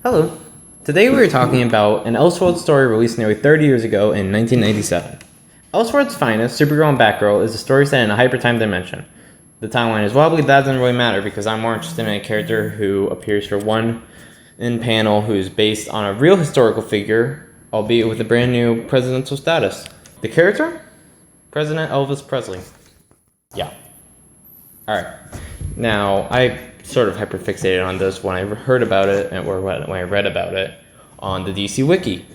Hello. Today we are talking about an Elseworlds story released nearly 30 years ago in 1997. Elseworlds' finest, Supergirl and Batgirl, is a story set in a hypertime dimension. The timeline is wobbly, but that doesn't really matter because I'm more interested in a character who appears for one in panel who's based on a real historical figure, albeit with a brand new presidential status. The character? President Elvis Presley. Yeah. Alright. Now, I sort of hyperfixated on this when I heard about it, or when I read about it on the DC Wiki.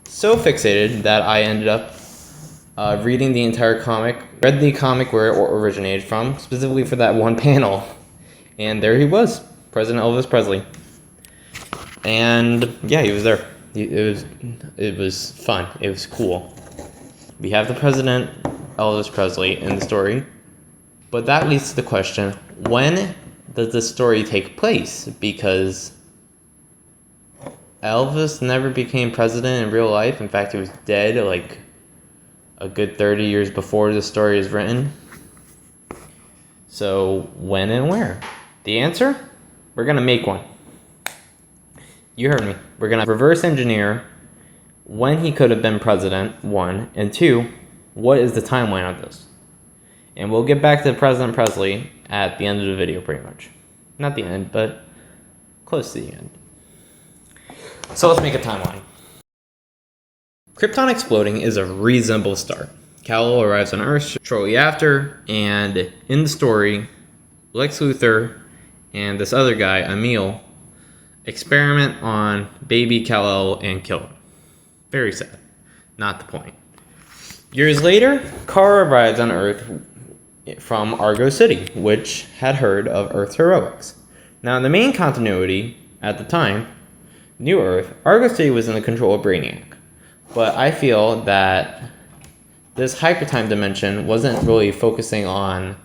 So fixated that I ended up reading the entire comic, read the comic where it originated from, specifically for that one panel. And there he was, President Elvis Presley. And yeah, he was there. It was fun. It was cool. We have the President Elvis Presley in the story. But that leads to the question, when does this story take place? Because Elvis never became president in real life. In fact, he was dead like a good 30 years before the story is written. So when and where? The answer? We're going to make one. You heard me. We're going to reverse engineer when he could have been president, 1, and 2, what is the timeline of this? And we'll get back to President Presley at the end of the video, pretty much. Not the end, but close to the end. So let's make a timeline. Krypton exploding is a reasonable start. Kal-El arrives on Earth shortly after, and in the story, Lex Luthor and this other guy, Emil, experiment on baby Kal-El and kill him. Very sad. Not the point. Years later, Kara arrives on Earth from Argo City, which had heard of Earth's heroics. Now, in the main continuity, at the time, New Earth, Argo City was in the control of Brainiac. But I feel that this hypertime dimension wasn't really focusing on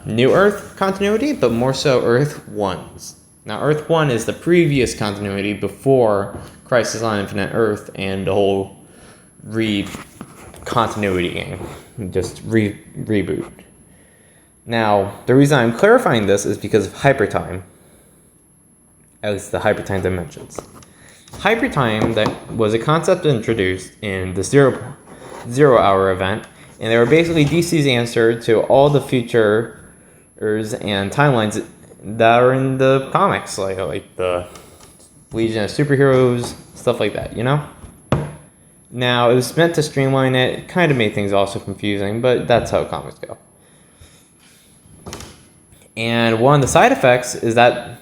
New Earth continuity, but more so Earth 1's. Now, Earth 1 is the previous continuity before Crisis on Infinite Earth and the whole continuity game. Just reboot. Now, the reason I'm clarifying this is because of hypertime. At least the hypertime dimensions. Hypertime that was a concept introduced in the Zero Hour event, and they were basically DC's answer to all the futures and timelines that are in the comics, like the Legion of Superheroes, stuff like that, you know? Now, it was meant to streamline it. It kind of made things also confusing, but that's how comics go. And one of the side effects was that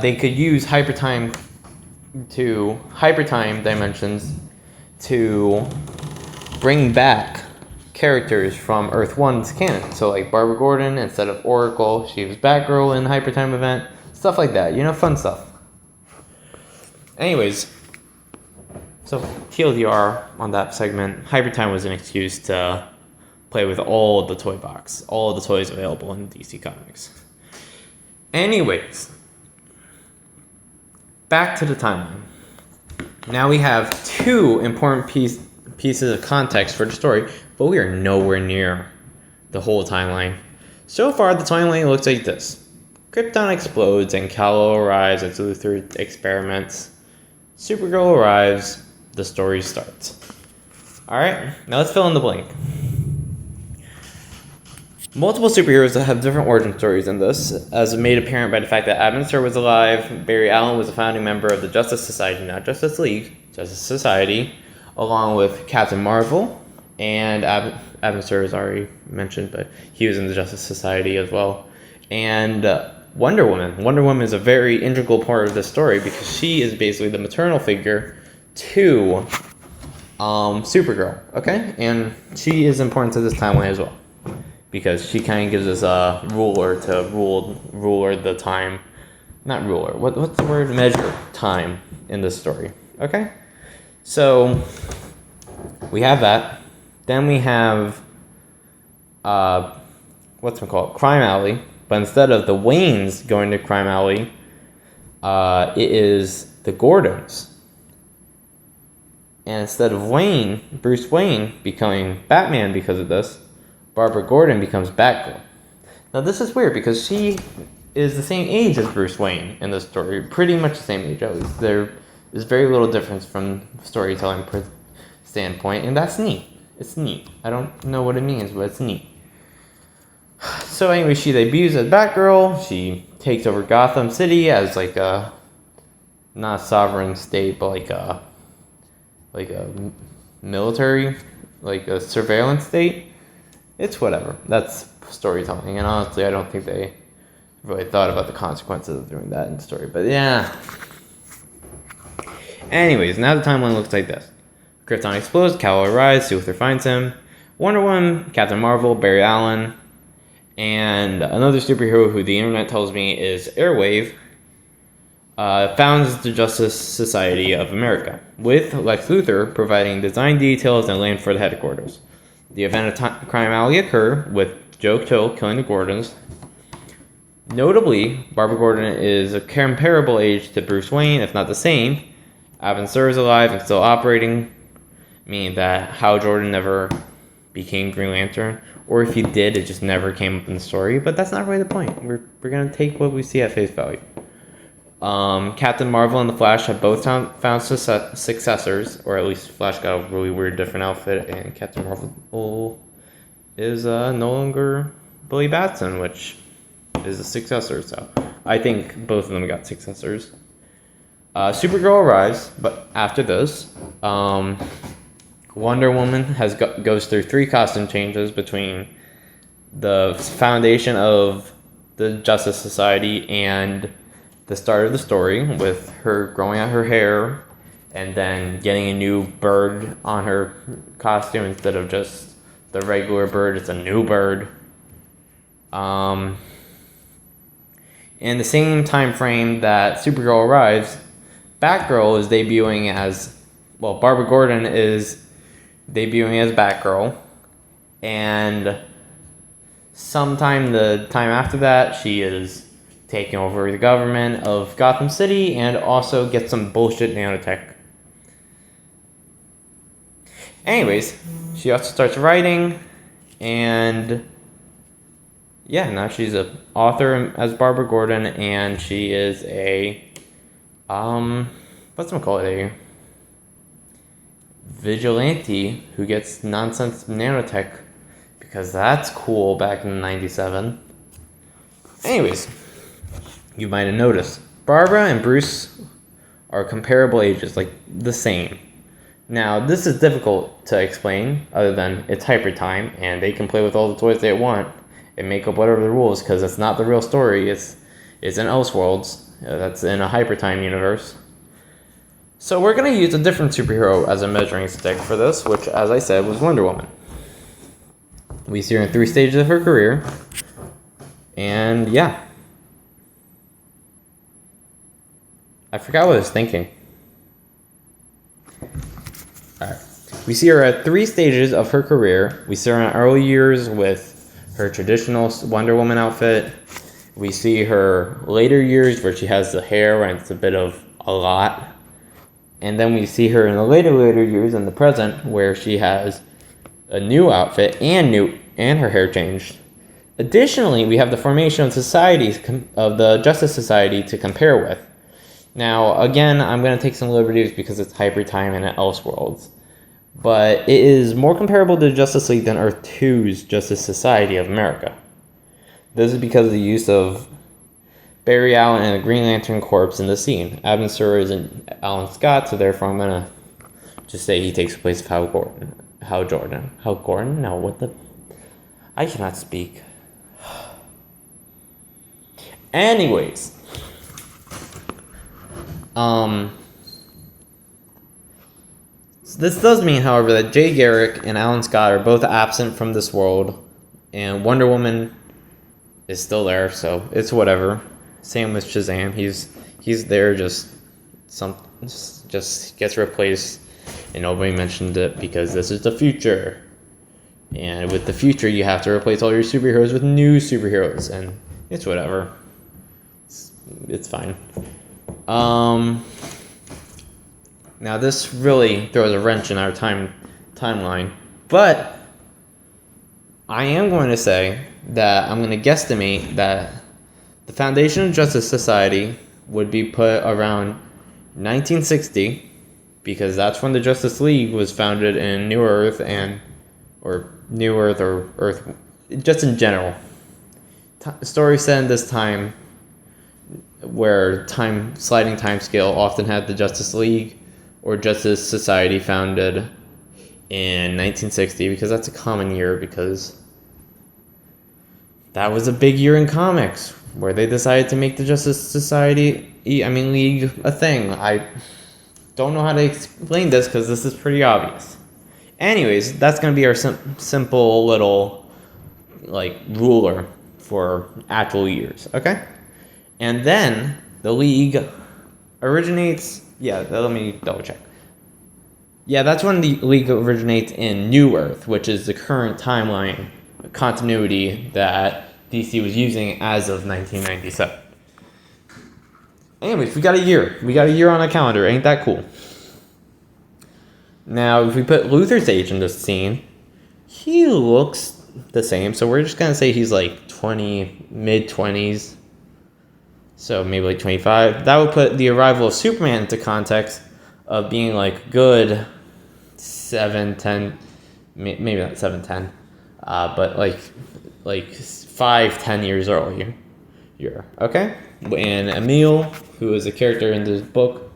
they could use hypertime dimensions to bring back characters from Earth 1's canon. So like Barbara Gordon, instead of Oracle, she was Batgirl in the hypertime event. Stuff like that, fun stuff. Anyways, so TLDR on that segment, hypertime was an excuse to play with all of the toy box, all of the toys available in DC Comics. Anyways, back to the timeline. Now we have two important pieces of context for the story, but we are nowhere near the whole timeline. So far, the timeline looks like this. Krypton explodes and Kal-El arrives as Luthor experiments. Supergirl arrives, the story starts. Alright, now let's fill in the blank. Multiple superheroes that have different origin stories in this, as made apparent by the fact that Abinster was alive, Barry Allen was a founding member of the Justice Society, not Justice League, Justice Society, along with Captain Marvel, and Abinster was already mentioned, but he was in the Justice Society as well, and Wonder Woman. Wonder Woman is a very integral part of this story because she is basically the maternal figure to Supergirl, okay? And she is important to this timeline as well because she kind of gives us a ruler to ruler the time, not ruler, what's the word? Measure time in this story, okay? So we have that. Then we have Crime Alley, but instead of the Waynes going to Crime Alley, it is the Gordons. And instead of Bruce Wayne becoming Batman because of this, Barbara Gordon becomes Batgirl. Now this is weird because she is the same age as Bruce Wayne in the story. Pretty much the same age, at least. There is very little difference from storytelling standpoint, and that's neat. It's neat. I don't know what it means, but it's neat. So anyway, she debuts as Batgirl. She takes over Gotham City as like a, not a sovereign state, but like a military, like a surveillance state. It's whatever. That's storytelling, and honestly, I don't think they really thought about the consequences of doing that in the story. But yeah. Anyways, now the timeline looks like this. Krypton explodes, Kal-El arrives, Luthor finds him, Wonder Woman, Captain Marvel, Barry Allen, and another superhero who the internet tells me is Airwave, founds the Justice Society of America, with Lex Luthor providing design details and land for the headquarters. The event of Crime Alley occur, with Joe Chill killing the Gordons. Notably, Barbara Gordon is a comparable age to Bruce Wayne, if not the same. Abin Sur is alive and still operating, meaning that Hal Jordan never became Green Lantern, or if he did, it just never came up in the story. But that's not really the point. We're gonna take what we see at face value. Captain Marvel and the Flash have both found successors, or at least Flash got a really weird different outfit, and Captain Marvel is no longer Billy Batson, which is a successor. So I think both of them got successors. Supergirl arrives, but after this, Wonder Woman goes through 3 costume changes between the foundation of the Justice Society and the start of the story, with her growing out her hair and then getting a new bird on her costume instead of just the regular bird. It's a new bird. In the same time frame that Supergirl arrives, Batgirl is debuting as, well, Barbara Gordon is debuting as Batgirl, and sometime the time after that, she is taking over the government of Gotham City and also gets some bullshit nanotech. Anyways, she also starts writing, and yeah, now she's an author as Barbara Gordon, and she is a a vigilante who gets nonsense nanotech because that's cool back in 97. Anyways, you might have noticed Barbara and Bruce are comparable ages, like the same. Now, this is difficult to explain other than it's hyper time and they can play with all the toys they want and make up whatever the rules, because it's not the real story. It's in Elseworlds. That's in a hyper time universe. So we're going to use a different superhero as a measuring stick for this, which, as I said, was Wonder Woman. We see her in 3 stages of her career. And yeah. I forgot what I was thinking. Alright. We see her at 3 stages of her career. We see her in early years with her traditional Wonder Woman outfit. We see her later years where she has the hair and it's a bit of a lot. And then we see her in the later years in the present where she has a new outfit and her hair changed. Additionally, we have the formation of the Justice Society to compare with. Now, again, I'm going to take some liberties because it's hyper time and Elseworlds. But it is more comparable to Justice League than Earth 2's Justice Society of America. This is because of the use of Barry Allen and the Green Lantern Corps in the scene. Abin Sur isn't Alan Scott, so therefore I'm going to just say he takes the place of Hal Jordan. Hal Gordon? No, what the... I cannot speak. Anyways. This does mean, however, that Jay Garrick and Alan Scott are both absent from this world, and Wonder Woman is still there, so it's whatever. Same with Shazam. He's there, just gets replaced, and nobody mentioned it because this is the future. And with the future, you have to replace all your superheroes with new superheroes, and it's whatever. It's fine. Now this really throws a wrench in our timeline, but I am going to say that I'm going to guesstimate that The foundation of Justice Society would be put around 1960, because that's when the Justice League was founded in New Earth or New Earth or Earth, just in general. Story set in this time where sliding time scale often had the Justice League or Justice Society founded in 1960, because that's a common year, because that was a big year in comics where they decided to make the Justice Society, League, a thing. I don't know how to explain this because this is pretty obvious. Anyways, that's going to be our simple little, ruler for actual years, okay? And then the League originates, let me double check. Yeah, that's when the League originates in New Earth, which is the current timeline continuity that DC was using as of 1997. Anyways, we got a year. We got a year on a calendar. Ain't that cool? Now, if we put Luther's age in this scene, he looks the same. So we're just going to say he's like 20, mid-20s. So maybe like 25. That would put the arrival of Superman into context of being like good 7, 10, maybe not 7, 10, but like 5, 10 years earlier. Okay? And Emil, who is a character in this book,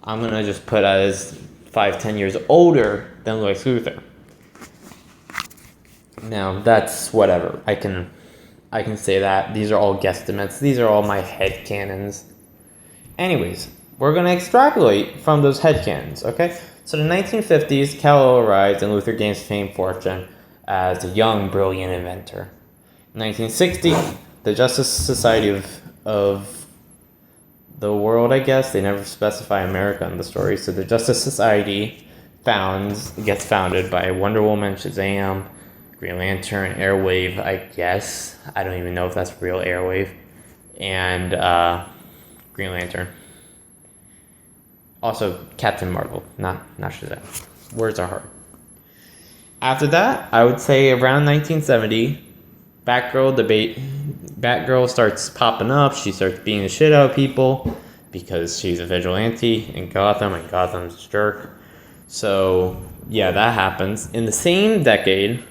I'm going to just put as 5, 10 years older than Lex Luthor. Now, that's whatever. I can say that. These are all guesstimates. These are all my headcanons. Anyways, we're going to extrapolate from those headcanons, okay? So the 1950s, Kal-El arrives and Luthor gains fame fortune as a young, brilliant inventor. 1960, the Justice Society of the world, I guess. They never specify America in the story. So the Justice Society gets founded by Wonder Woman, Shazam, Green Lantern, Airwave, I guess. I don't even know if that's real Airwave. And Green Lantern. Also, Captain Marvel, not Shazam. Words are hard. After that, I would say around 1970, Batgirl starts popping up. She starts beating the shit out of people because she's a vigilante in Gotham, and Gotham's a jerk. So, yeah, that happens. In the same decade,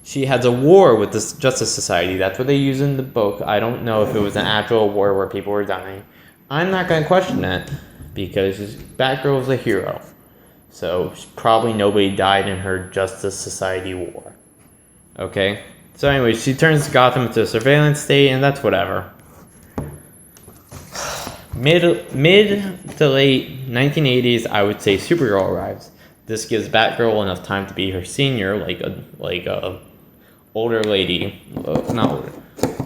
she has a war with the Justice Society. That's what they use in the book. I don't know if it was an actual war where people were dying. I'm not going to question that because Batgirl is a hero. So probably nobody died in her Justice Society war. Okay? So anyway, she turns Gotham into a surveillance state, and that's whatever. Mid to late 1980s, I would say Supergirl arrives. This gives Batgirl enough time to be her senior, like a older lady,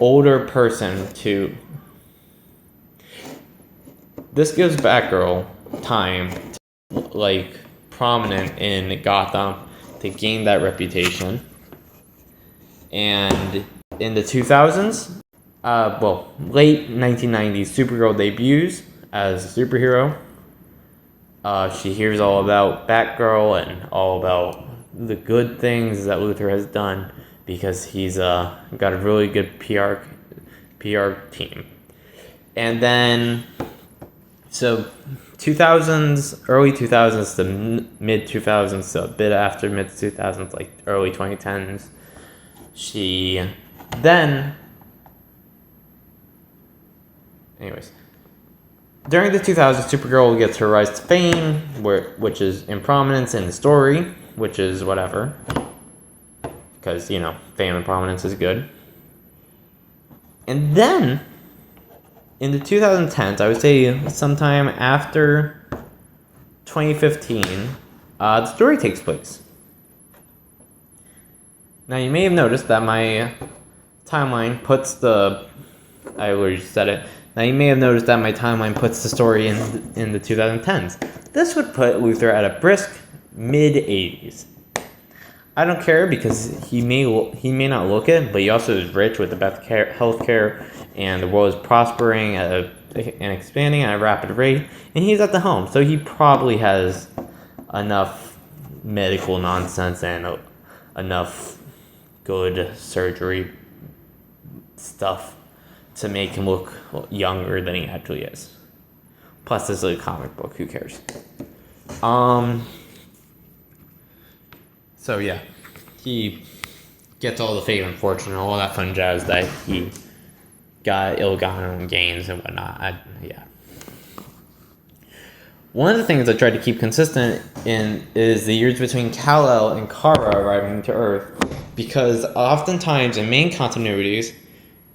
older person to. This gives Batgirl time to, prominent in Gotham to gain that reputation. And in the 2000s, late 1990s, Supergirl debuts as a superhero. She hears all about Batgirl and all about the good things that Luthor has done because he's got a really good PR team. And then, so 2000s, early 2000s to mid 2000s, so a bit after mid 2000s, like early 2010s, during the 2000s, Supergirl gets her rise to fame, which is in prominence in the story, which is whatever, because, fame and prominence is good. And then, in the 2010s, I would say sometime after 2015, the story takes place. Now, you may have noticed that my timeline puts the story in the 2010s. This would put Luthor at a brisk mid-80s. I don't care because he may not look it, but he also is rich with the best healthcare, and the world is prospering and expanding at a rapid rate, and he's at the helm, so he probably has enough medical nonsense and enough good surgery stuff to make him look younger than he actually is. Plus, this is a comic book. Who cares? So yeah, he gets all the fame and fortune and all that fun jazz that he got ill-gotten gains and whatnot. Yeah. One of the things I tried to keep consistent in is the years between Kal-El and Kara arriving to Earth, because oftentimes in main continuities,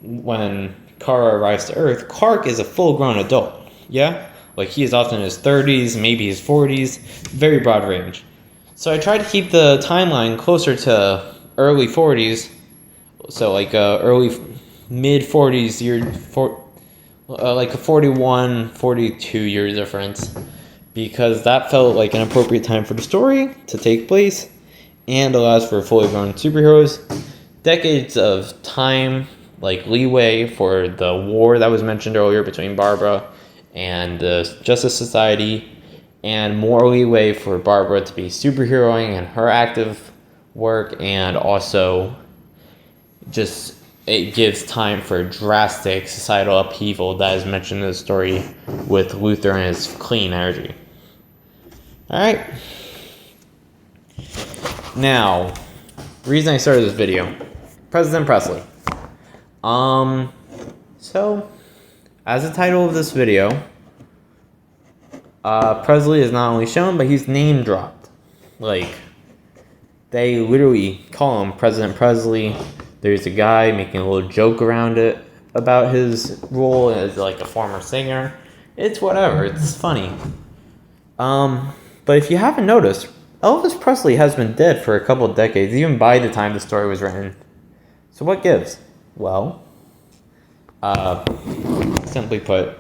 when Kara arrives to Earth, Clark is a full-grown adult. Yeah, like he is often in his 30s, maybe his 40s, very broad range. So I tried to keep the timeline closer to early 40s, so like early mid 40s like a 41, 42 year difference, because that felt like an appropriate time for the story to take place and allows for fully grown superheroes. Decades of time, like leeway for the war that was mentioned earlier between Barbara and the Justice Society, and more leeway for Barbara to be superheroing and her active work, and also just it gives time for drastic societal upheaval that is mentioned in the story with Luthor and his clean energy. Alright. Now, reason I started this video, President Presley. So, as the title of this video, Presley is not only shown, but he's name dropped. Like, they literally call him President Presley. There's a guy making a little joke around it about his role as like a former singer. It's whatever. It's funny. But if you haven't noticed, Elvis Presley has been dead for a couple of decades, even by the time the story was written. So what gives? Well, simply put,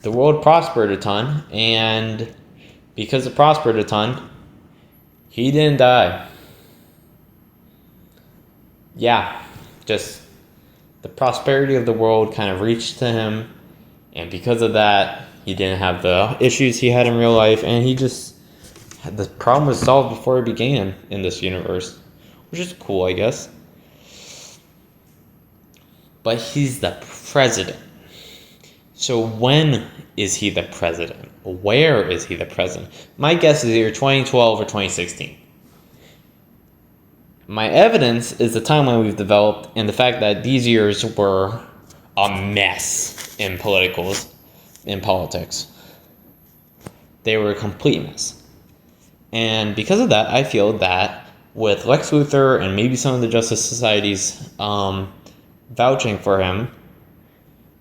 the world prospered a ton, and because it prospered a ton, he didn't die. Yeah, just the prosperity of the world kind of reached to him, and because of that, he didn't have the issues he had in real life, and he just had the problem was solved before it began in this universe, which is cool, I guess. But he's the president. So when is he the president? Where is he the president? My guess is either 2012 or 2016. My evidence is the timeline we've developed and the fact that these years were a mess in politics. They were a complete mess. And because of that, I feel that with Lex Luthor and maybe some of the Justice Societies vouching for him,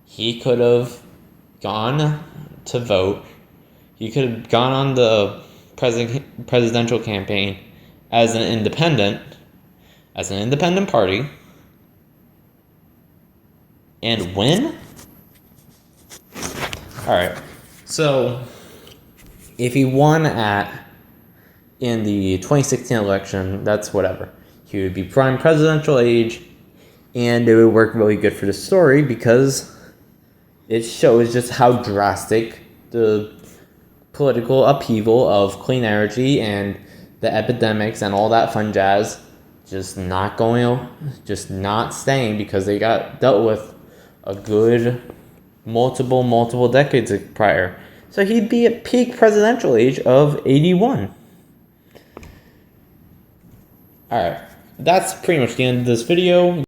he could have gone to vote. He could have gone on the presidential campaign as an independent party, and win? Alright, so if he won in the 2016 election, that's whatever. He would be prime presidential age, and it would work really good for the story because it shows just how drastic the political upheaval of clean energy and the epidemics and all that fun jazz just not staying, because they got dealt with a good multiple decades prior. So he'd be at peak presidential age of 81. Alright, that's pretty much the end of this video.